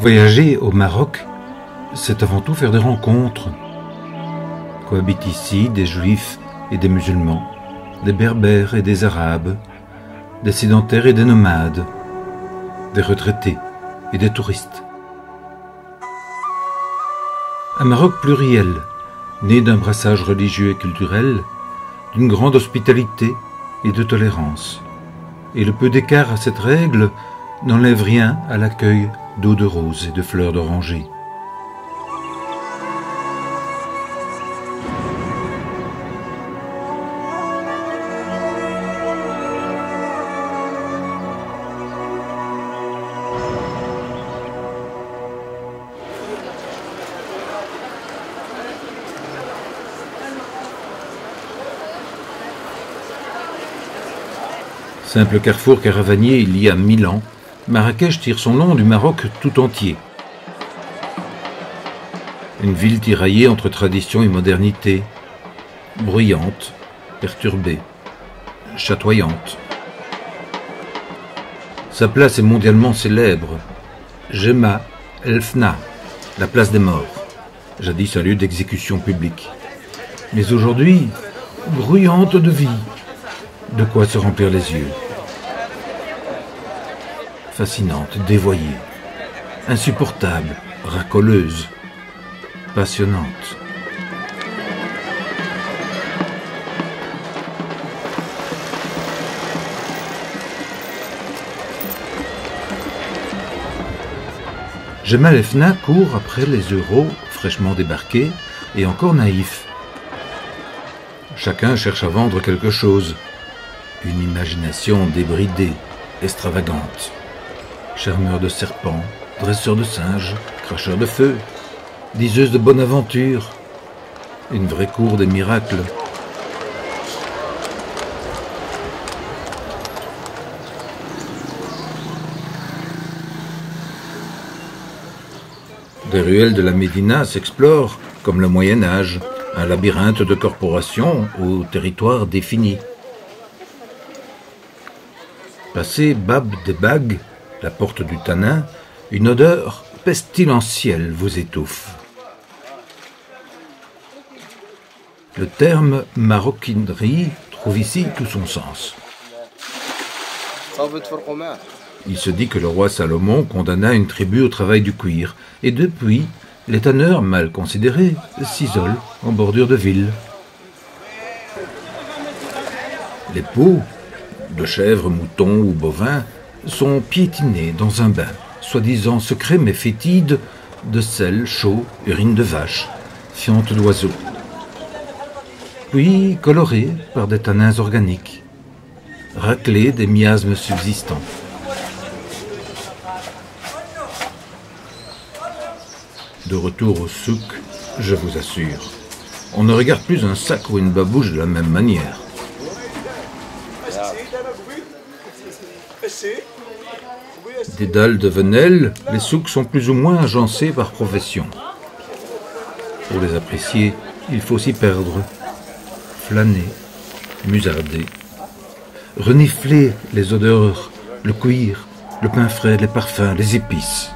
Voyager au Maroc, c'est avant tout faire des rencontres. Cohabitent ici des juifs et des musulmans, des berbères et des arabes, des sédentaires et des nomades, des retraités et des touristes. Un Maroc pluriel, né d'un brassage religieux et culturel, d'une grande hospitalité et de tolérance. Et le peu d'écart à cette règle n'enlève rien à l'accueil d'eau de rose et de fleurs d'oranger. Simple carrefour caravanier il y a 1000 ans, Marrakech tire son nom du Maroc tout entier. Une ville tiraillée entre tradition et modernité, bruyante, perturbée, chatoyante. Sa place est mondialement célèbre, Jemaa El Fna, la place des morts, jadis un lieu d'exécution publique. Mais aujourd'hui, grouillante de vie, de quoi se remplir les yeux. Fascinante, dévoyée, insupportable, racoleuse, passionnante. Jemaa El Fna court après les euros fraîchement débarqués et encore naïfs. Chacun cherche à vendre quelque chose. Une imagination débridée, extravagante. Charmeur de serpents, dresseur de singes, cracheur de feu, diseuse de bonne aventure. Une vraie cour des miracles. Des ruelles de la Médina s'explorent comme le Moyen-Âge, un labyrinthe de corporations au territoire défini. Passé Bab des Bagues, la porte du Tanin, une odeur pestilentielle vous étouffe. Le terme maroquinerie trouve ici tout son sens. Il se dit que le roi Salomon condamna une tribu au travail du cuir, et depuis, les tanneurs, mal considérés, s'isolent en bordure de ville. Les peaux de chèvres, moutons ou bovins sont piétinés dans un bain, soi-disant secret mais fétide, de sel chaud, urine de vache, fiente d'oiseaux. Puis colorés par des tanins organiques, raclés des miasmes subsistants. De retour au souk, je vous assure, on ne regarde plus un sac ou une babouche de la même manière. Des dalles de Venelle, les souks sont plus ou moins agencés par profession. Pour les apprécier, il faut s'y perdre, flâner, musarder, renifler les odeurs, le cuir, le pain frais, les parfums, les épices.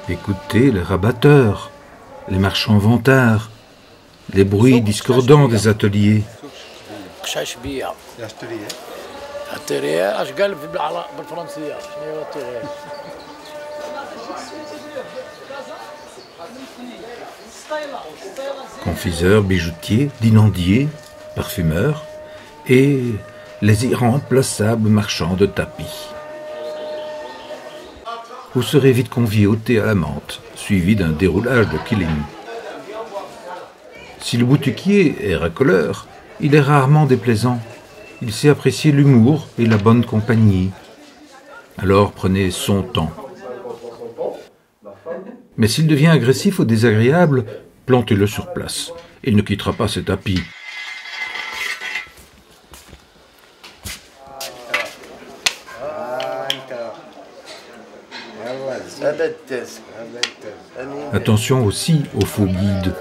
Écouter les rabatteurs, les marchands vantards, les bruits discordants des ateliers. Confiseurs, bijoutiers, dinandiers, parfumeurs et les irremplaçables marchands de tapis. Vous serez vite convié au thé à la menthe, suivi d'un déroulage de kilim. Si le boutiquier est racoleur, il est rarement déplaisant. Il sait apprécier l'humour et la bonne compagnie. Alors prenez son temps. Mais s'il devient agressif ou désagréable, plantez-le sur place. Il ne quittera pas ses tapis. Attention aussi aux faux guides.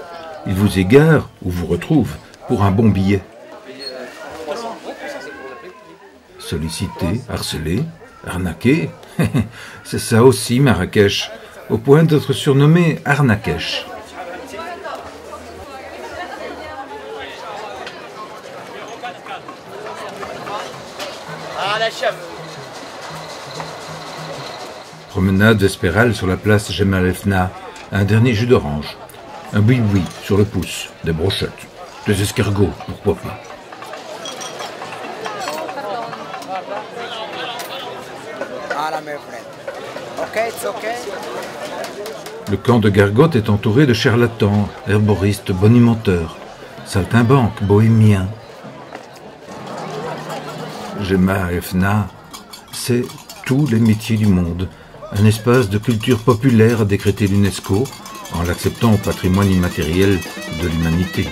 Ils vous égarent ou vous retrouvent pour un bon billet. Sollicité, harcelé, Arnaquer? C'est ça aussi Marrakech, au point d'être surnommé Arnakech. Promenade vespérale sur la place Jemal el-Fna, un dernier jus d'orange, un boui-boui sur le pouce, des brochettes, des escargots, pourquoi pas. Le camp de Gargote est entouré de charlatans, herboristes, bonimenteurs, saltimbanques, bohémiens. Jemal el-Fna, c'est tous les métiers du monde, un espace de culture populaire décrété l'UNESCO en l'acceptant au patrimoine immatériel de l'humanité.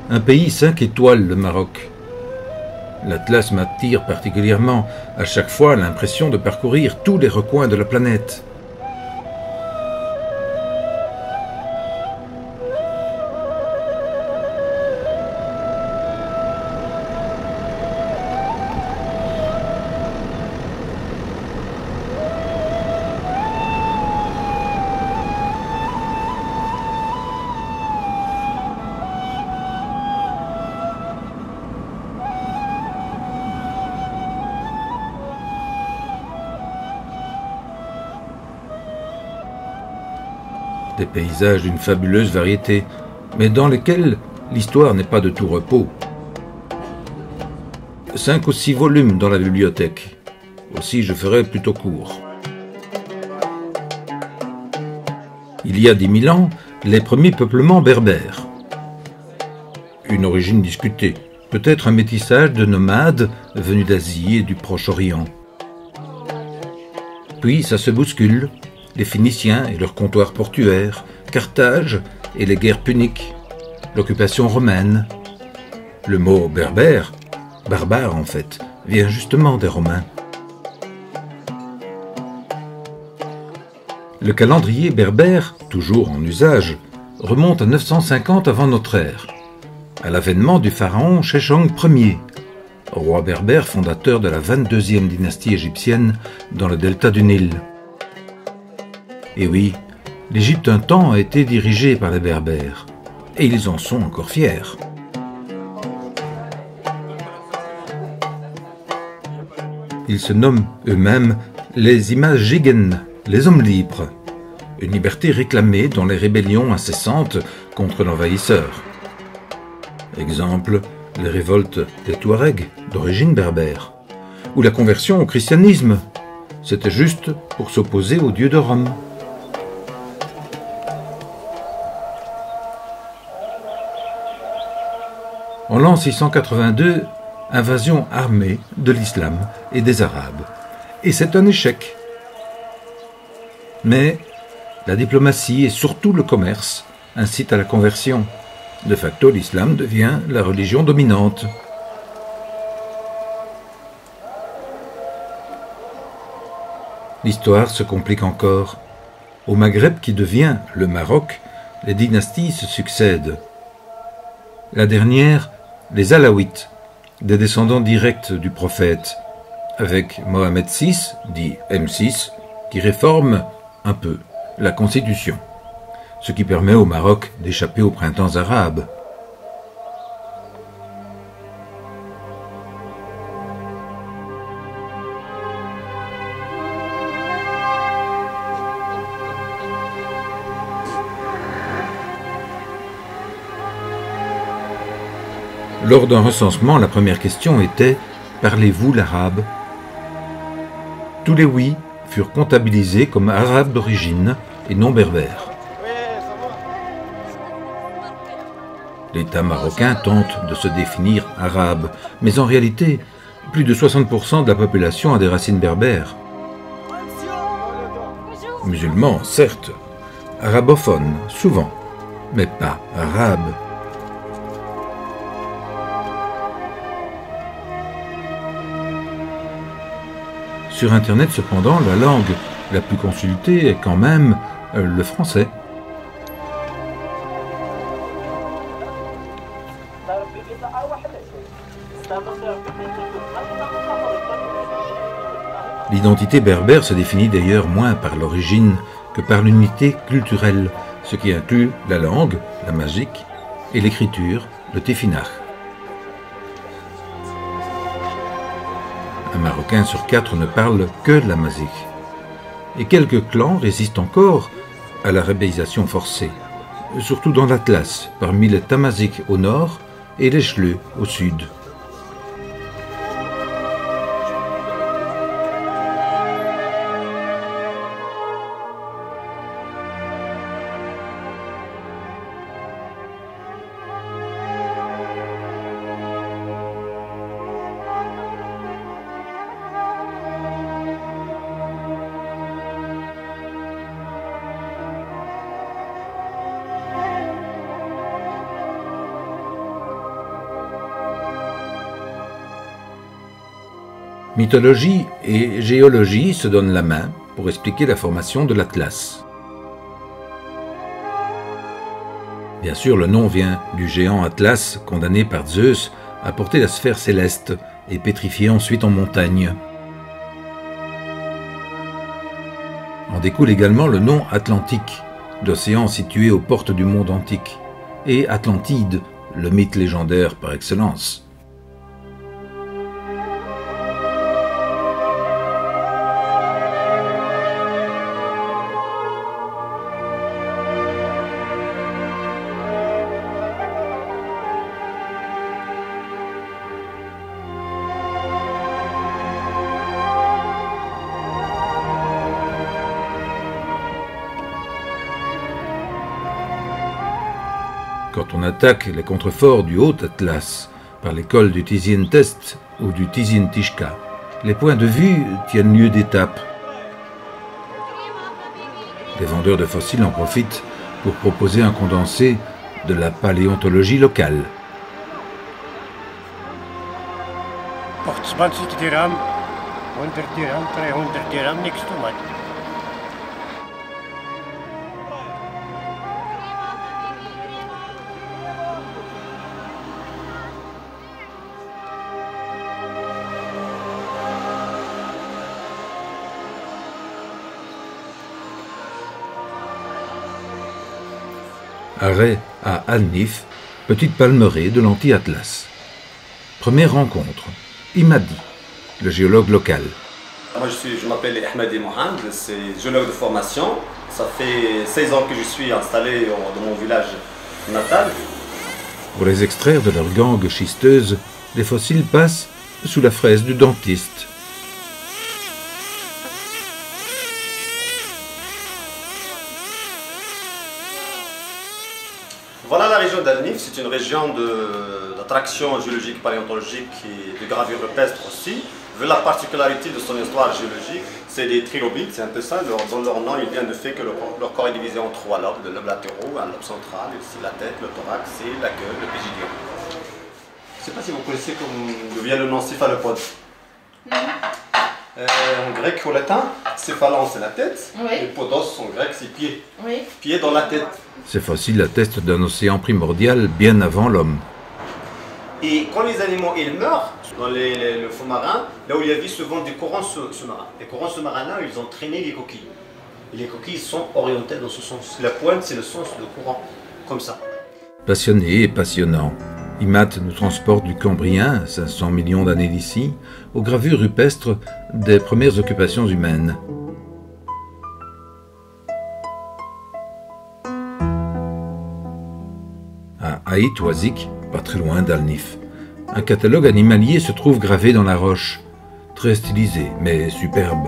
Un pays 5 étoiles, le Maroc. L'Atlas m'attire particulièrement, à chaque fois l'impression de parcourir tous les recoins de la planète. Des paysages d'une fabuleuse variété, mais dans lesquels l'histoire n'est pas de tout repos. 5 ou 6 volumes dans la bibliothèque. Aussi je ferai plutôt court. Il y a 10 000 ans, les premiers peuplements berbères. Une origine discutée, peut-être un métissage de nomades venus d'Asie et du Proche-Orient. Puis ça se bouscule. Les Phéniciens et leurs comptoirs portuaires, Carthage et les guerres puniques, l'occupation romaine. Le mot berbère, barbare en fait, vient justement des Romains. Le calendrier berbère, toujours en usage, remonte à 950 avant notre ère, à l'avènement du pharaon Sheshonq Ier, roi berbère fondateur de la 22e dynastie égyptienne dans le delta du Nil. Et oui, l'Égypte un temps a été dirigée par les Berbères, et ils en sont encore fiers. Ils se nomment eux-mêmes les Imajigen, les hommes libres, une liberté réclamée dans les rébellions incessantes contre l'envahisseur. Exemple, les révoltes des Touaregs, d'origine berbère, ou la conversion au christianisme. C'était juste pour s'opposer aux dieux de Rome. En l'an 682, invasion armée de l'islam et des Arabes. Et c'est un échec. Mais la diplomatie et surtout le commerce incitent à la conversion. De facto, l'islam devient la religion dominante. L'histoire se complique encore. Au Maghreb qui devient le Maroc, les dynasties se succèdent. La dernière, les Alaouites, des descendants directs du prophète, avec Mohamed VI, dit M6, qui réforme un peu la constitution, ce qui permet au Maroc d'échapper aux printemps arabes. Lors d'un recensement, la première question était « Parlez-vous l'arabe ?» Tous les oui furent comptabilisés comme arabes d'origine et non berbères. L'État marocain tente de se définir arabe, mais en réalité, plus de 60% de la population a des racines berbères. Musulmans, certes, arabophones, souvent, mais pas arabes. Sur Internet, cependant, la langue la plus consultée est quand même le français. L'identité berbère se définit d'ailleurs moins par l'origine que par l'unité culturelle, ce qui inclut la langue, la magique, et l'écriture, le tefinach. Un Marocain sur 4 ne parle que la mazik. Et quelques clans résistent encore à l'arabisation forcée, surtout dans l'Atlas, parmi les Tamaziks au nord et les Chleux au sud. Mythologie et géologie se donnent la main pour expliquer la formation de l'Atlas. Bien sûr, le nom vient du géant Atlas, condamné par Zeus à porter la sphère céleste et pétrifié ensuite en montagne. En découle également le nom Atlantique, d'océan situé aux portes du monde antique, et Atlantide, le mythe légendaire par excellence. Quand on attaque les contreforts du Haut Atlas par l'école du Tizin Test ou du Tizin Tishka, les points de vue tiennent lieu d'étapes. Les vendeurs de fossiles en profitent pour proposer un condensé de la paléontologie locale. Arrêt à Al-Nif, petite palmeraie de l'anti-Atlas. Première rencontre, Imadi, le géologue local. Moi je m'appelle Ahmadi Mohamed, c'est géologue de formation. Ça fait 16 ans que je suis installé dans mon village natal. Pour les extraire de leur gangue schisteuse, les fossiles passent sous la fraise du dentiste. Voilà la région d'Al-Nif, c'est une région d'attraction géologique, paléontologique et de gravure rupestre aussi. Vu la particularité de son histoire géologique, c'est des trilobites, c'est un peu ça. Dans leur nom, il vient du fait que leur corps est divisé en 3 lobes, le lobe latéraux, un lobe central, ici la tête, le thorax et la queue, le pégidium. Je ne sais pas si vous connaissez d'où vient le nom céphalopode. Non. En grec ou latin, céphalon c'est la tête, oui. Et podos en grec c'est pied. Oui. Pied dans la tête. Ces fossiles attestent d'un océan primordial bien avant l'homme. Et quand les animaux ils meurent, dans le fond marin, là où il y avait souvent des courants sous-marins. Les courants sous-marins-là, ils ont traîné les coquilles. Et les coquilles sont orientées dans ce sens. La pointe, c'est le sens de courant, comme ça. Passionné et passionnant, Imad nous transporte du Cambrien, 500 millions d'années d'ici, aux gravures rupestres des premières occupations humaines. À Aït Ouazik, pas très loin d'Al-Nif, Un catalogue animalier se trouve gravé dans la roche, très stylisé, mais superbe.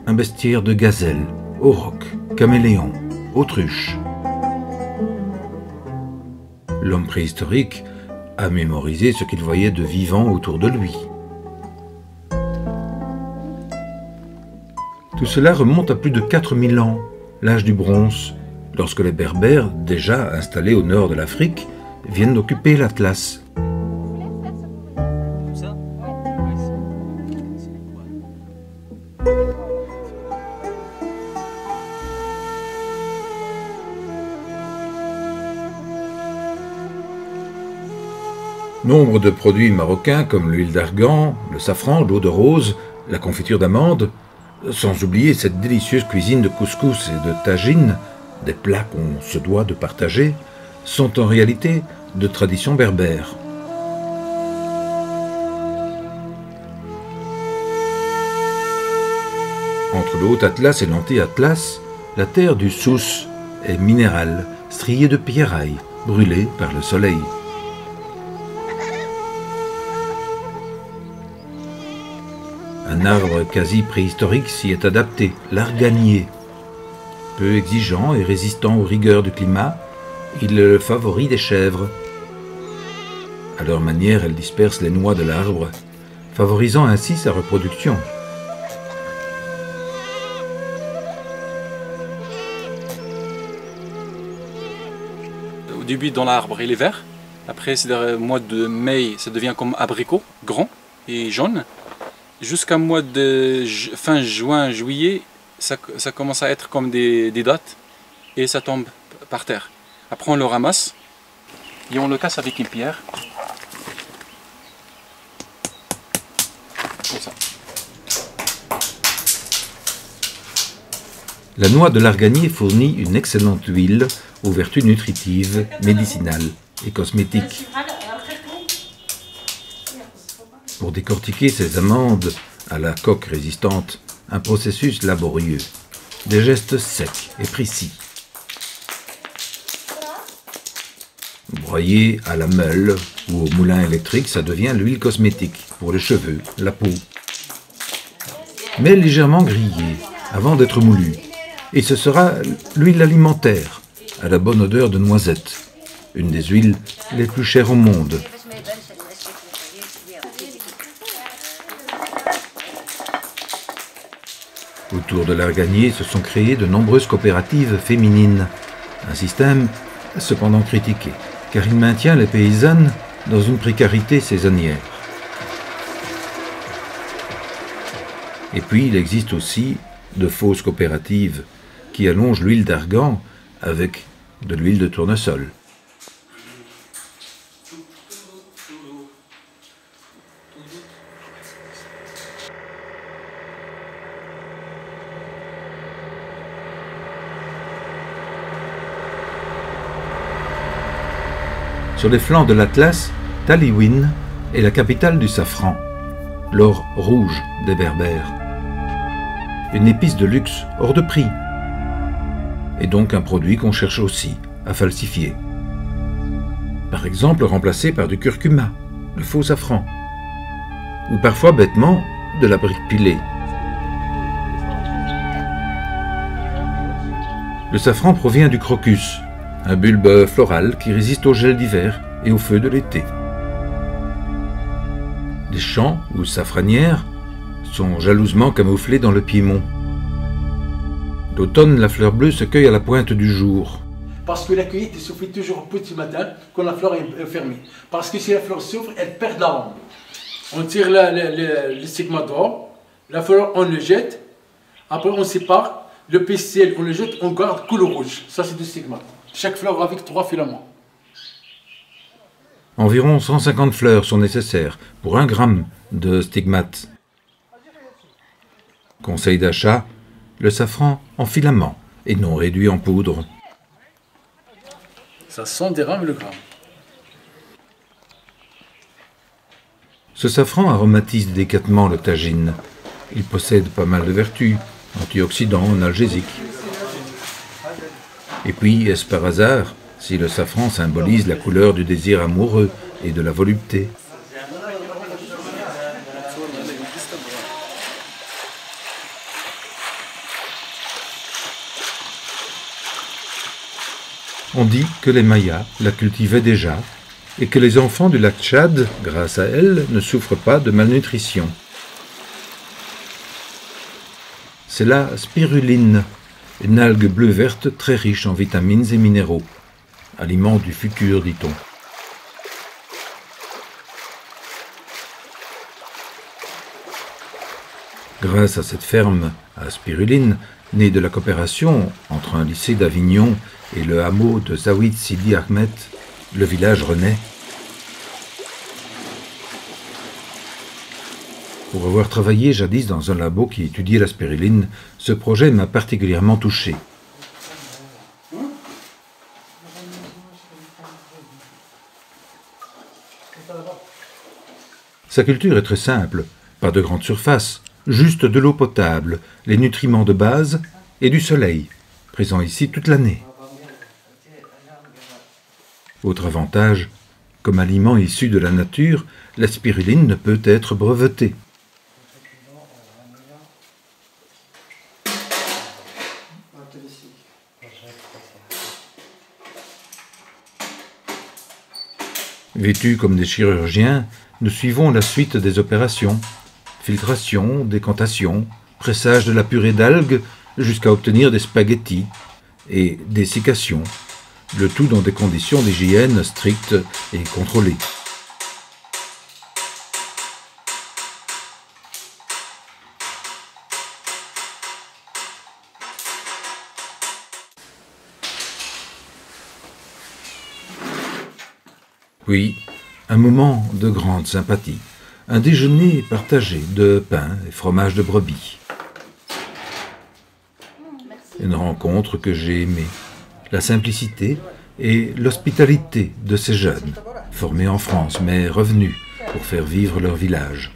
Un bestiaire de gazelles, aurochs, caméléons, autruches. L'homme préhistorique a mémorisé ce qu'il voyait de vivant autour de lui. Tout cela remonte à plus de 4000 ans, l'âge du bronze, lorsque les Berbères, déjà installés au nord de l'Afrique, viennent d'occuper l'Atlas. Nombre de produits marocains comme l'huile d'argan, le safran, l'eau de rose, la confiture d'amande, sans oublier cette délicieuse cuisine de couscous et de tagine, des plats qu'on se doit de partager, sont en réalité de tradition berbère. Entre le Haut-Atlas et l'Anti-Atlas, la terre du Souss est minérale, striée de pierrailles, brûlée par le soleil. Un arbre quasi préhistorique s'y est adapté, l'arganier. Peu exigeant et résistant aux rigueurs du climat, il est le favori des chèvres. À leur manière, elles dispersent les noix de l'arbre, favorisant ainsi sa reproduction. Au début, dans l'arbre, il est vert. Après, c'est le mois de mai, ça devient comme abricot, grand et jaune. Jusqu'à mois de fin juin, juillet, ça commence à être comme des dattes et ça tombe par terre. Après on le ramasse et on le casse avec une pierre. Comme ça. La noix de l'arganier fournit une excellente huile aux vertus nutritives, médicinales et cosmétiques. Pour décortiquer ces amandes à la coque résistante, un processus laborieux, des gestes secs et précis. Broyé à la meule ou au moulin électrique, ça devient l'huile cosmétique pour les cheveux, la peau. Mais légèrement grillée avant d'être moulue. Et ce sera l'huile alimentaire, à la bonne odeur de noisette, une des huiles les plus chères au monde. Autour de l'arganier se sont créées de nombreuses coopératives féminines. Un système cependant critiqué, car il maintient les paysannes dans une précarité saisonnière. Et puis il existe aussi de fausses coopératives qui allongent l'huile d'argan avec de l'huile de tournesol. Sur les flancs de l'Atlas, Taliwin est la capitale du safran, l'or rouge des Berbères. Une épice de luxe hors de prix, et donc un produit qu'on cherche aussi à falsifier. Par exemple remplacé par du curcuma, le faux safran, ou parfois bêtement de la brique pilée. Le safran provient du crocus, un bulbe floral qui résiste au gel d'hiver et au feu de l'été. Les champs ou safranières sont jalousement camouflés dans le Piémont. D'automne, la fleur bleue se cueille à la pointe du jour. Parce que la cueillette se fait toujours au petit matin quand la fleur est fermée. Parce que si la fleur s'ouvre, elle perd l'arôme. On tire le stigmate dehors, la fleur on le jette, après on sépare, le pistil on le jette, on garde couleur rouge. Ça c'est du stigmate. Chaque fleur avec 3 filaments. Environ 150 fleurs sont nécessaires pour 1 gramme de stigmate. Conseil d'achat, le safran en filament et non réduit en poudre. Ça 100 dirhams le gramme. Ce safran aromatise délicatement le tagine. Il possède pas mal de vertus, antioxydants, analgésiques. Et puis, est-ce par hasard si le safran symbolise la couleur du désir amoureux et de la volupté? On dit que les Mayas la cultivaient déjà et que les enfants du lac Tchad, grâce à elle, ne souffrent pas de malnutrition. C'est la spiruline, une algue bleu-verte très riche en vitamines et minéraux. Aliment du futur, dit-on. Grâce à cette ferme à spiruline, née de la coopération entre un lycée d'Avignon et le hameau de Zawid Sidi Ahmed, le village renaît. Pour avoir travaillé jadis dans un labo qui étudiait la spiruline, ce projet m'a particulièrement touché. Sa culture est très simple, pas de grande surface, juste de l'eau potable, les nutriments de base et du soleil, présent ici toute l'année. Autre avantage, comme aliment issu de la nature, la spiruline ne peut être brevetée. Vêtus comme des chirurgiens, nous suivons la suite des opérations. Filtration, décantation, pressage de la purée d'algues jusqu'à obtenir des spaghettis et dessiccation, le tout dans des conditions d'hygiène strictes et contrôlées. Puis, un moment de grande sympathie. Un déjeuner partagé de pain et fromage de brebis. Une rencontre que j'ai aimée. La simplicité et l'hospitalité de ces jeunes, formés en France mais revenus pour faire vivre leur village.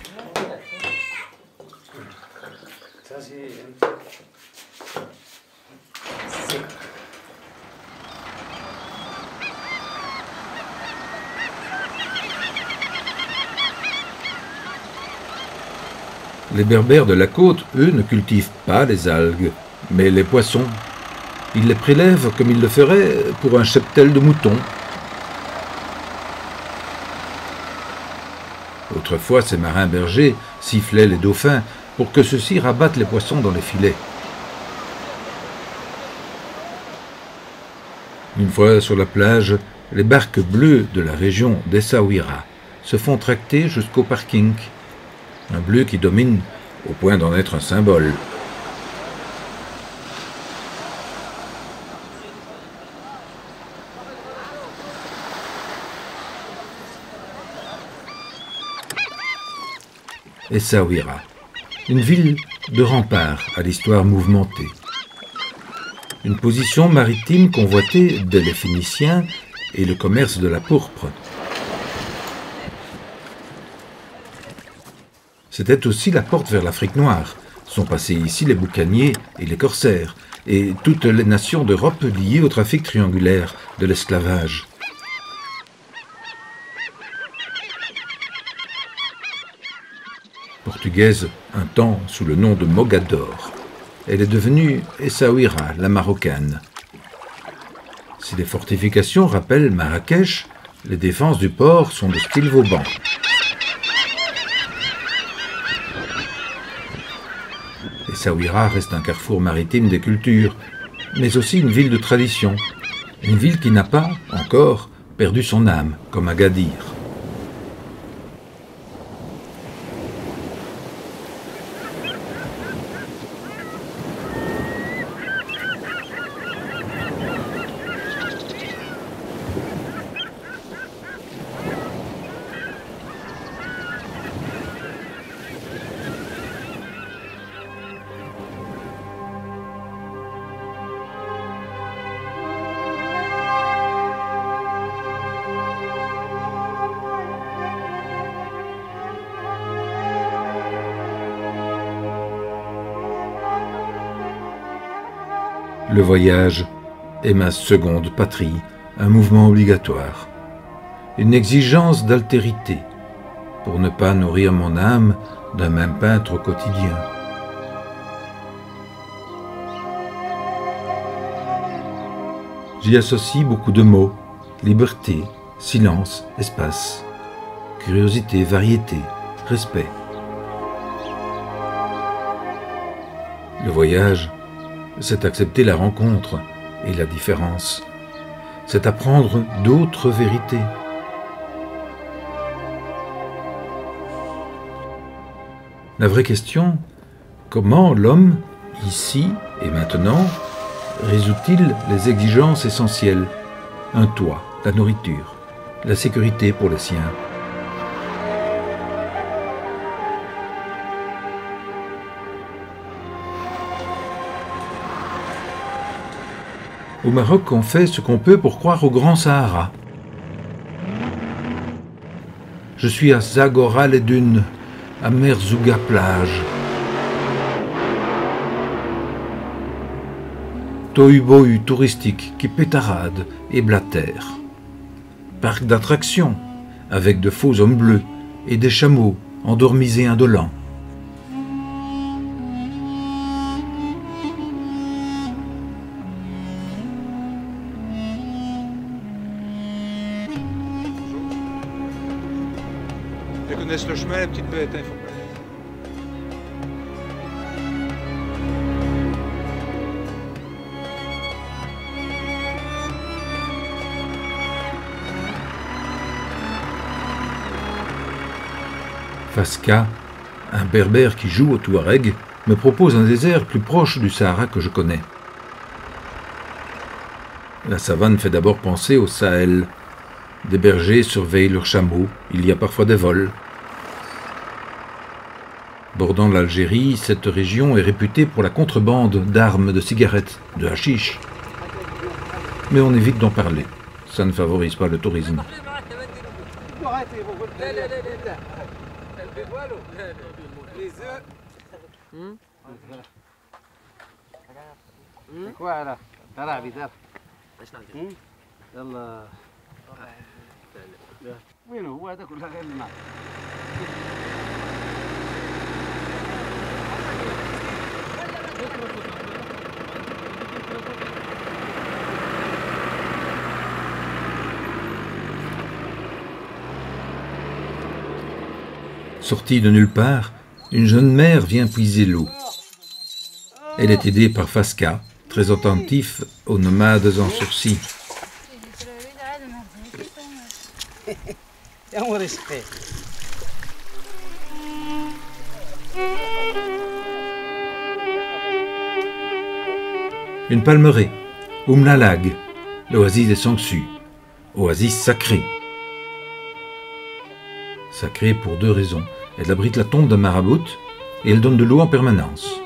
Les Berbères de la côte, eux, ne cultivent pas les algues, mais les poissons. Ils les prélèvent comme ils le feraient pour un cheptel de moutons. Autrefois, ces marins bergers sifflaient les dauphins pour que ceux-ci rabattent les poissons dans les filets. Une fois sur la plage, les barques bleues de la région d'Essaouira se font tracter jusqu'au parking. Un bleu qui domine au point d'en être un symbole. Essaouira, une ville de rempart à l'histoire mouvementée. Une position maritime convoitée dès les Phéniciens et le commerce de la pourpre. C'était aussi la porte vers l'Afrique noire. Sont passés ici les boucaniers et les corsaires, et toutes les nations d'Europe liées au trafic triangulaire de l'esclavage. Portugaise un temps sous le nom de Mogador, elle est devenue Essaouira, la marocaine. Si les fortifications rappellent Marrakech, les défenses du port sont de style Vauban. Essaouira reste un carrefour maritime des cultures, mais aussi une ville de tradition, une ville qui n'a pas, encore, perdu son âme, comme Agadir. Le voyage est ma seconde patrie, un mouvement obligatoire, une exigence d'altérité, pour ne pas nourrir mon âme d'un même peintre au quotidien. J'y associe beaucoup de mots, liberté, silence, espace, curiosité, variété, respect. Le voyage, c'est accepter la rencontre et la différence. C'est apprendre d'autres vérités. La vraie question, comment l'homme, ici et maintenant, résout-il les exigences essentielles? Un toit, la nourriture, la sécurité pour les siens. Au Maroc, on fait ce qu'on peut pour croire au Grand Sahara. Je suis à Zagora les dunes, à Merzouga plage. Tohu-bohu touristique qui pétarade et blatère. Parc d'attractions, avec de faux hommes bleus et des chameaux endormis et indolents. Ils connaissent le chemin, les petites bêtes, il faut pas. Fasca, un berbère qui joue au Touareg, me propose un désert plus proche du Sahara que je connais. La savane fait d'abord penser au Sahel. Des bergers surveillent leurs chameaux, il y a parfois des vols. Bordant l'Algérie, cette région est réputée pour la contrebande d'armes, de cigarettes, de hashish. Mais on évite d'en parler, ça ne favorise pas le tourisme. Sortie de nulle part, une jeune mère vient puiser l'eau. Elle est aidée par Fasca, très attentif aux nomades en sursis. Une palmeraie, Oumlalag, l'oasis des sangsues, oasis sacrée. Sacrée pour deux raisons. Elle abrite la tombe d'un marabout et elle donne de l'eau en permanence.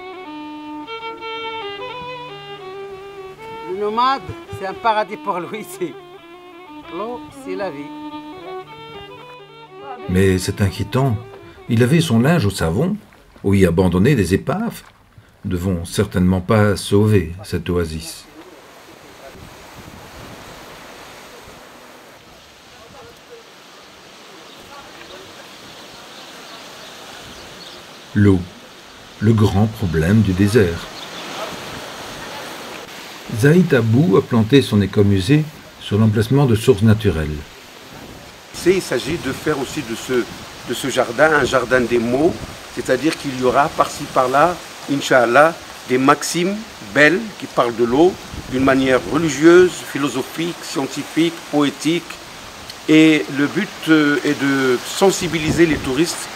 Le nomade, c'est un paradis pour lui ici. L'eau, c'est la vie. Mais c'est inquiétant. Il avait son linge au savon, ou y abandonner des épaves. Ne devons certainement pas sauver cette oasis. L'eau, le grand problème du désert. Zaïd Abou a planté son écomusée sur l'emplacement de sources naturelles. Il s'agit de faire aussi de ce jardin un jardin des mots, c'est-à-dire qu'il y aura par-ci par-là, Inch'Allah, des maximes belles qui parlent de l'eau d'une manière religieuse, philosophique, scientifique, poétique. Et le but est de sensibiliser les touristes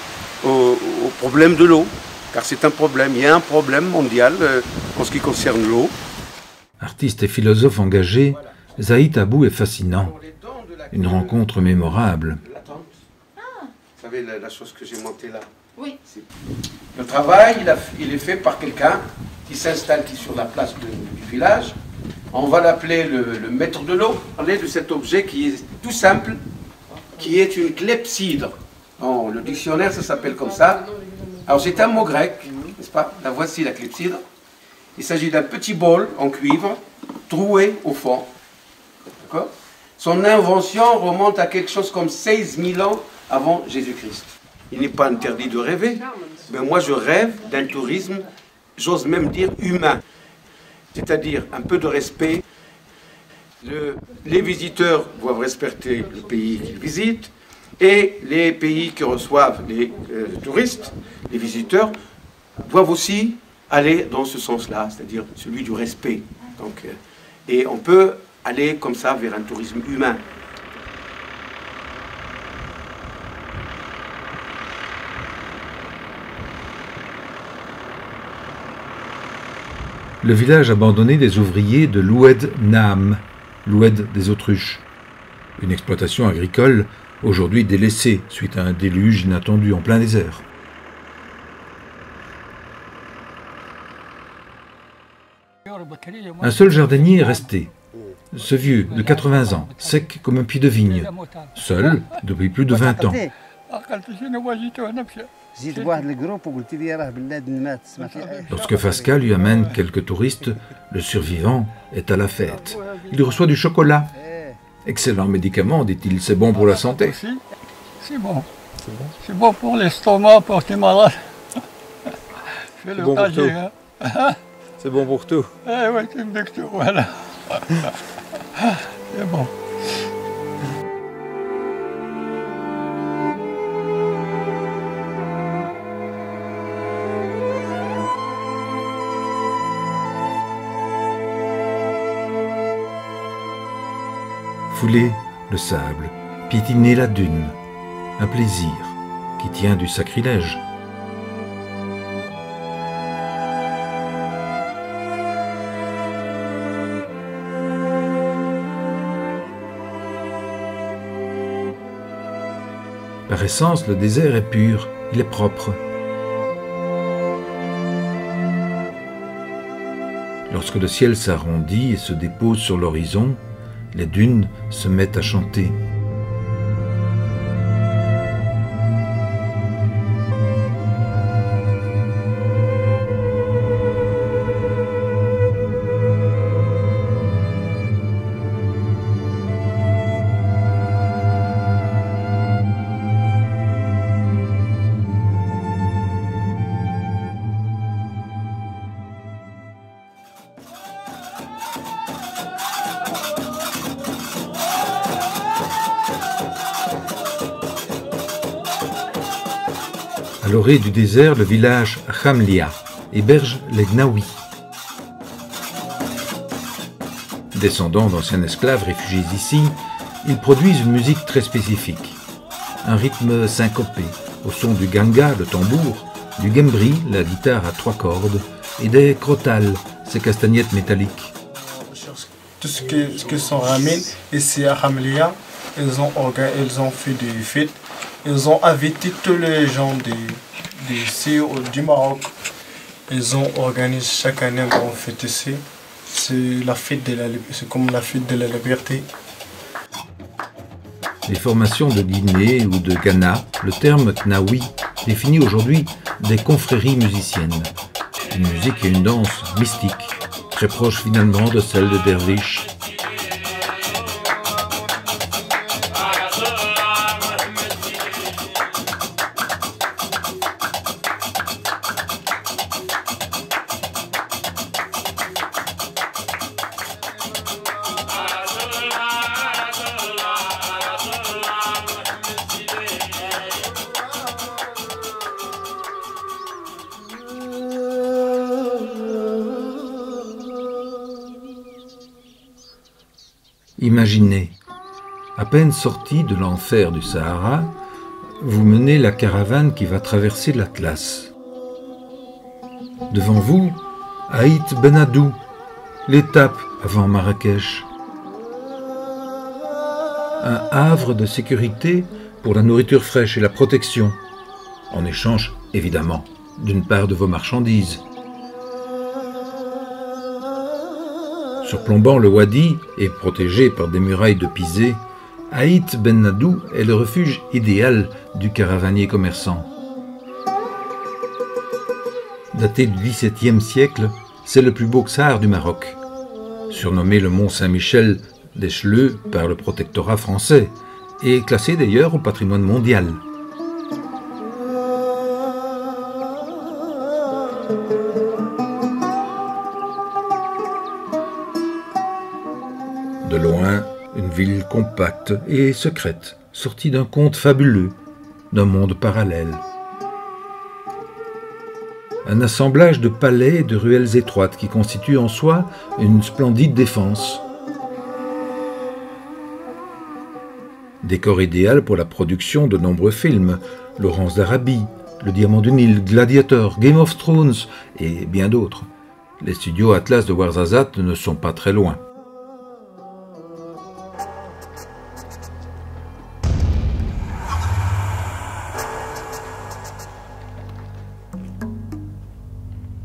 au problème de l'eau, car c'est un problème, il y a un problème mondial en ce qui concerne l'eau. Artiste et philosophe engagé, Zaïd Abou est fascinant. Une rencontre mémorable. Vous savez la chose que j'ai montée là? Oui. Le travail, il est fait par quelqu'un qui s'installe sur la place du village. On va l'appeler le maître de l'eau. On parle de cet objet qui est tout simple, qui est une clepsydre. Dans le dictionnaire, ça s'appelle comme ça. Alors c'est un mot grec, n'est-ce pas? La voici la clepsydre. Il s'agit d'un petit bol en cuivre trouée au fond. D'accord? Son invention remonte à quelque chose comme 16 000 ans avant Jésus-Christ. Il n'est pas interdit de rêver, mais moi je rêve d'un tourisme, j'ose même dire humain. C'est-à-dire un peu de respect. Les visiteurs doivent respecter le pays qu'ils visitent et les pays qui reçoivent les touristes, les visiteurs, doivent aussi aller dans ce sens-là, c'est-à-dire celui du respect. Donc, et on peut aller comme ça vers un tourisme humain. Le village abandonné des ouvriers de l'Oued Naam, l'Oued des autruches. Une exploitation agricole aujourd'hui délaissée suite à un déluge inattendu en plein désert. Un seul jardinier est resté. Ce vieux, de 80 ans, sec comme un pied de vigne, seul depuis plus de 20 ans. Lorsque Fasca lui amène quelques touristes, le survivant est à la fête. Il reçoit du chocolat. Excellent médicament, dit-il, c'est bon pour la santé. C'est bon. C'est bon pour l'estomac, pour tes malades. C'est bon pour tout. C'est bon pour tout. Eh oui, c'est bon pour tout, voilà. C'est bon. Fouler le sable, piétiner la dune, un plaisir qui tient du sacrilège. Par essence, le désert est pur, il est propre. Lorsque le ciel s'arrondit et se dépose sur l'horizon, les dunes se mettent à chanter. À l'orée du désert, le village Khamlia héberge les Gnawi. Descendants d'anciens esclaves réfugiés ici, ils produisent une musique très spécifique. Un rythme syncopé, au son du ganga, le tambour, du gembri, la guitare à 3 cordes, et des crotales, ces castagnettes métalliques. Tout ce que sont ramène ici à Khamlia, ils ont fait des fêtes. Ils ont invité tous les gens d'ici, du Maroc. Ils ont organisé chaque année une grande fête ici. C'est comme la fête de la liberté. Les formations de Guinée ou de Ghana, le terme Knawi définit aujourd'hui des confréries musiciennes. Une musique et une danse mystiques, très proches finalement de celles de derviches. Imaginez, à peine sorti de l'enfer du Sahara, vous menez la caravane qui va traverser l'Atlas. Devant vous, Aït Benadou, l'étape avant Marrakech. Un havre de sécurité pour la nourriture fraîche et la protection, en échange, évidemment, d'une part de vos marchandises. Surplombant le wadi et protégé par des murailles de pisé, Aït Benadou est le refuge idéal du caravanier commerçant. Daté du XVIIe siècle, c'est le plus beau ksar du Maroc. surnommé le Mont Saint-Michel d'Echeleux par le protectorat français, et classé d'ailleurs au patrimoine mondial. De loin, une ville compacte et secrète, sortie d'un conte fabuleux, d'un monde parallèle. Un assemblage de palais et de ruelles étroites qui constitue en soi une splendide défense. Décor idéal pour la production de nombreux films, Laurence d'Arabie, Le Diamant du Nil, Gladiator, Game of Thrones et bien d'autres. Les studios Atlas de Ouarzazate ne sont pas très loin.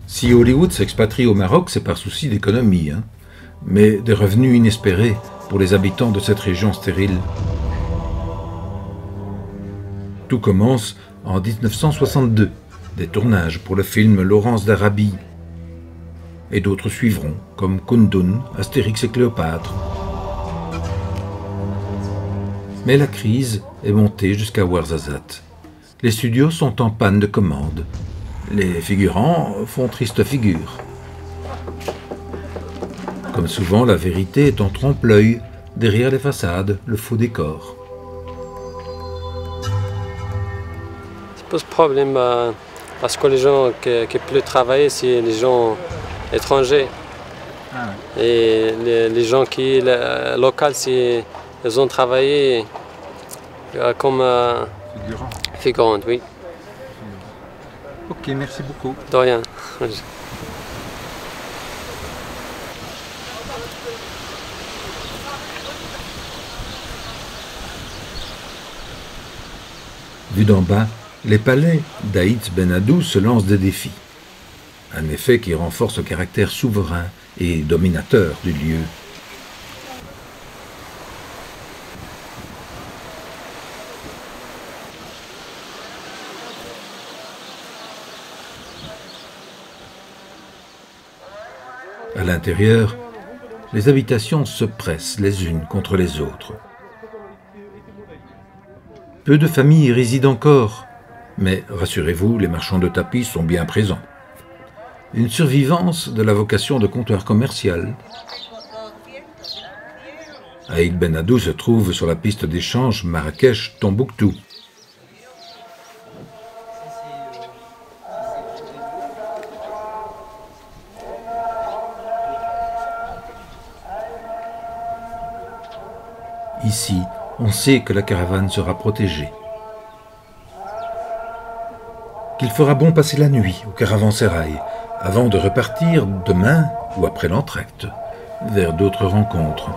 Si Hollywood s'expatrie au Maroc, c'est par souci d'économie, mais des revenus inespérés pour les habitants de cette région stérile. Tout commence en 1962, des tournages pour le film Laurence d'Arabie. Et d'autres suivront, comme Kundun, Astérix et Cléopâtre. Mais la crise est montée jusqu'à Ouarzazate. Les studios sont en panne de commandes. Les figurants font triste figure. Comme souvent, la vérité est en trompe-l'œil, derrière les façades, le faux décor. Ça pose problème parce que les gens qui peuvent travailler, c'est les gens étrangers. Et les gens qui locaux, ils ont travaillé comme figurants, oui. Ok, merci beaucoup. De rien. Vu d'en bas, les palais d'Aït Ben Haddou se lancent des défis. Un effet qui renforce le caractère souverain et dominateur du lieu. À l'intérieur, les habitations se pressent les unes contre les autres. Peu de familles y résident encore, mais rassurez-vous, les marchands de tapis sont bien présents. Une survivance de la vocation de comptoir commercial. Aït Ben Haddou se trouve sur la piste d'échange Marrakech-Tombouctou. Ici, on sait que la caravane sera protégée. Qu'il fera bon passer la nuit au caravansérail, avant de repartir demain ou après l'entracte, vers d'autres rencontres.